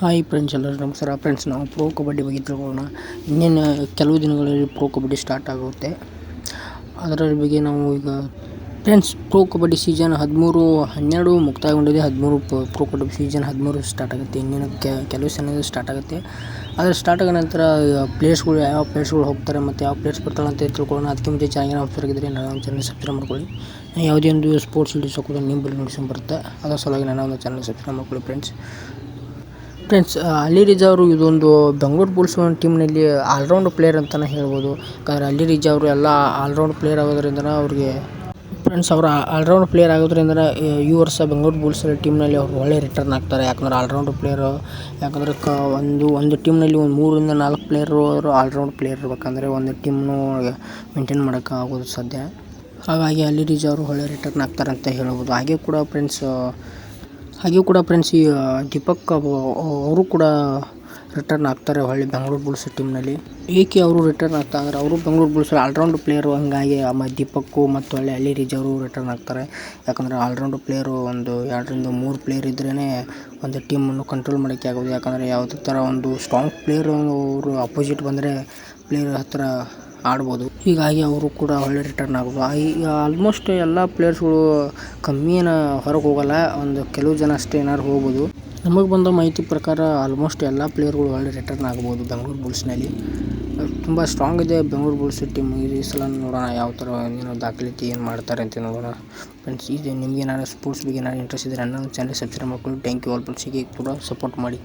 Hi friends, ಎಲ್ಲರೂ ನಮಸ್ಕಾರ. Friends, ನಾವು ಪ್ರೋ ಕಬಡ್ಡಿ ಬಗ್ಗೆ ತಿಳ್ಕೊಳ್ಳೋಣ. ಇನ್ನೇನು ಕೆಲವು ದಿನಗಳಲ್ಲಿ ಪ್ರೋ ಕಬಡ್ಡಿ ಸ್ಟಾರ್ಟ್ ಆಗುತ್ತೆ. ಅದರ ಬಗ್ಗೆ ನಾವು ಈಗ friends, pro kabaddi season 13-12 ಮುಕ್ತಾಯಗೊಂಡಿದೆ. 13 pro kabaddi season 13 start ಆಗುತ್ತೆ. ಇನ್ನೇನು ಕೆಲವು ಸಮಯದಲ್ಲಿ ಸ್ಟಾರ್ಟ್ ಆಗುತ್ತೆ. ಆದರೆ ಸ್ಟಾರ್ಟ್ ಆಗೋ ನಂತರ ಪ್ಲೇಯರ್ಸ್ಗಳು ಯಾವ ಪ್ಲೇಯರ್ಸ್ಗಳು ಹೋಗ್ತಾರೆ ಮತ್ತು ಯಾವ ಪ್ಲೇಯರ್ಸ್ ಬರ್ತಾರೆ ಅಂತ ತಿಳ್ಕೊಳ್ಳೋಣ. ಅದಕ್ಕೆ ಮುಂಚೆ ಚಾನಲ್ಗೆ ನಾವು ಹೊಸಬರಾಗಿದ್ದರೆ ನನ್ನ ಚಾನಲ್ ಸಬ್ಸ್ಕ್ರೈಬ್ ಮಾಡ್ಕೊಳ್ಳಿ. ಯಾವುದೇ ಒಂದು ಸ್ಪೋರ್ಟ್ಸ್ ವೀಡಿಯೋಸ್ ಹಾಕೋದು ನಿಮ್ಮ ಬಳಿ ನೋಟಿಫಿಕೇಶನ್ ಬರುತ್ತೆ. ಅದರ ಸಲುವಾಗಿ ನನ್ನ ಒಂದು ಚಾನಲ್ ಸಬ್ಸ್ಕ್ರೈಬ್ ಮಾಡ್ಕೊಳ್ಳಿ. ಫ್ರೆಂಡ್ಸ್, ಅಲಿ ರಿಜಾ ಅವರು ಇದೊಂದು ಬೆಂಗಳೂರು ಬುಲ್ಸ್ ಟೀಮ್ನಲ್ಲಿ ಆಲ್ರೌಂಡ್ ಪ್ಲೇಯರ್ ಅಂತಲೇ ಹೇಳ್ಬೋದು. ಯಾಕಂದರೆ ಅಲಿ ರಿಜಾ ಅವರು ಎಲ್ಲ ಆಲ್ರೌಂಡ್ ಪ್ಲೇಯರ್ ಆಗೋದ್ರಿಂದ ಅವ್ರಿಗೆ ಅವರ ಆಲ್ರೌಂಡ್ ಪ್ಲೇಯರ್ ಆಗೋದ್ರಿಂದ ಈ ವರ್ಷ ಬೆಂಗಳೂರು ಬುಲ್ಸ್ ಟೀಮ್ನಲ್ಲಿ ಅವರು ಒಳ್ಳೆ ರಿಟರ್ನ್ ಆಗ್ತಾರೆ. ಯಾಕಂದರೆ ಆಲ್ರೌಂಡ್ ಪ್ಲೇಯರು, ಯಾಕಂದರೆ ಒಂದು ಟೀಮ್ನಲ್ಲಿ ಒಂದು 3-4 ಪ್ಲೇಯರು ಅವರು ಆಲ್ರೌಂಡ್ ಪ್ಲೇಯರ್ ಇರಬೇಕಂದ್ರೆ ಒಂದು ಟೀಮ್ನು ಮೇಂಟೈನ್ ಮಾಡೋಕ್ಕೆ ಆಗೋದು ಸಾಧ್ಯ. ಹಾಗಾಗಿ ಅಲಿ ರಿಜಾ ಅವರು ಒಳ್ಳೆ ರಿಟರ್ನ್ ಆಗ್ತಾರೆ ಅಂತ ಹೇಳ್ಬೋದು. ಹಾಗೆ ಕೂಡ ಫ್ರೆಂಡ್ಸ್ ಈ ದೀಪಕ್ ಅವರು ಕೂಡ ರಿಟರ್ನ್ ಆಗ್ತಾರೆ ಹೊಳ್ಳಿ ಬೆಂಗಳೂರು ಬುಲ್ಸ್ ಟೀಮ್ನಲ್ಲಿ. ಏಕೆ ಅವರು ರಿಟರ್ನ್ ಆಗ್ತಾರೆ ಅಂದರೆ ಅವರು ಬೆಂಗಳೂರು ಬುಲ್ಸ್ ಆಲ್ರೌಂಡ್ ಪ್ಲೇಯರು. ಹಂಗಾಗಿ ದೀಪಕ್ಕು ಮತ್ತು ಹೊಳ್ಳಿ ಅಲಿ ರಿಜಾ ಅವರು ರಿಟರ್ನ್ ಆಗ್ತಾರೆ. ಯಾಕಂದರೆ ಆಲ್ರೌಂಡ್ ಪ್ಲೇಯರು ಒಂದು 2-3 ಪ್ಲೇಯರ್ ಇದ್ರೇ ಒಂದು ಟೀಮನ್ನು ಕಂಟ್ರೋಲ್ ಮಾಡೋಕ್ಕೆ ಆಗೋದು. ಯಾಕಂದರೆ ಯಾವುದೇ ಥರ ಒಂದು ಸ್ಟ್ರಾಂಗ್ ಪ್ಲೇಯರ್ ಅವರು ಅಪೋಸಿಟ್ ಬಂದರೆ ಪ್ಲೇಯರ್ ಹತ್ತಿರ ಆಡ್ಬೋದು. ಹೀಗಾಗಿ ಅವರು ಕೂಡ ಒಳ್ಳೆ ರಿಟರ್ನ್ ಆಗ್ಬೋದು. ಈಗ ಆಲ್ಮೋಸ್ಟ್ ಎಲ್ಲ ಪ್ಲೇಯರ್ಸ್ಗಳು ಕಮ್ಮಿ ಹೊರಗೆ ಹೋಗಲ್ಲ, ಒಂದು ಕೆಲವು ಜನ ಅಷ್ಟೇ ಏನಾದ್ರು ಹೋಗ್ಬೋದು. ನಮಗೆ ಬಂದ ಮಾಹಿತಿ ಪ್ರಕಾರ ಆಲ್ಮೋಸ್ಟ್ ಎಲ್ಲ ಪ್ಲೇಯರ್ಗಳು ಒಳ್ಳೆ ರಿಟರ್ನ್ ಆಗ್ಬೋದು ಬೆಂಗಳೂರು ಬುಲ್ಸ್ನಲ್ಲಿ. ತುಂಬ ಸ್ಟ್ರಾಂಗ್ ಇದೆ ಬೆಂಗಳೂರು ಬುಲ್ಸ್ ಟೀಮ್. ಈ ಸಲ ನೋಡೋಣ ಯಾವ ಥರ ಏನೋ ದಾಖಲಾತಿ ಏನು ಮಾಡ್ತಾರೆ ಅಂತ ನೋಡೋಣ. ಫ್ರೆಂಡ್ಸ್, ಇದು ನಿಮ್ಗೆ ಏನಾದ್ರು ಸ್ಪೋರ್ಟ್ಸ್ ಬಗ್ಗೆ ಏನಾದ್ರು ಇಂಟ್ರೆಸ್ಟ್ ಇದ್ದರೆ ನನ್ನ ಚಾನಲ್ ಸಬ್ಸ್ಕ್ರೈಬ್ ಮಾಡ್ಕೊಳ್ಳಿ. Thank you all friends. ಹೀಗೆ ಕೂಡ ಸಪೋರ್ಟ್ ಮಾಡಿ.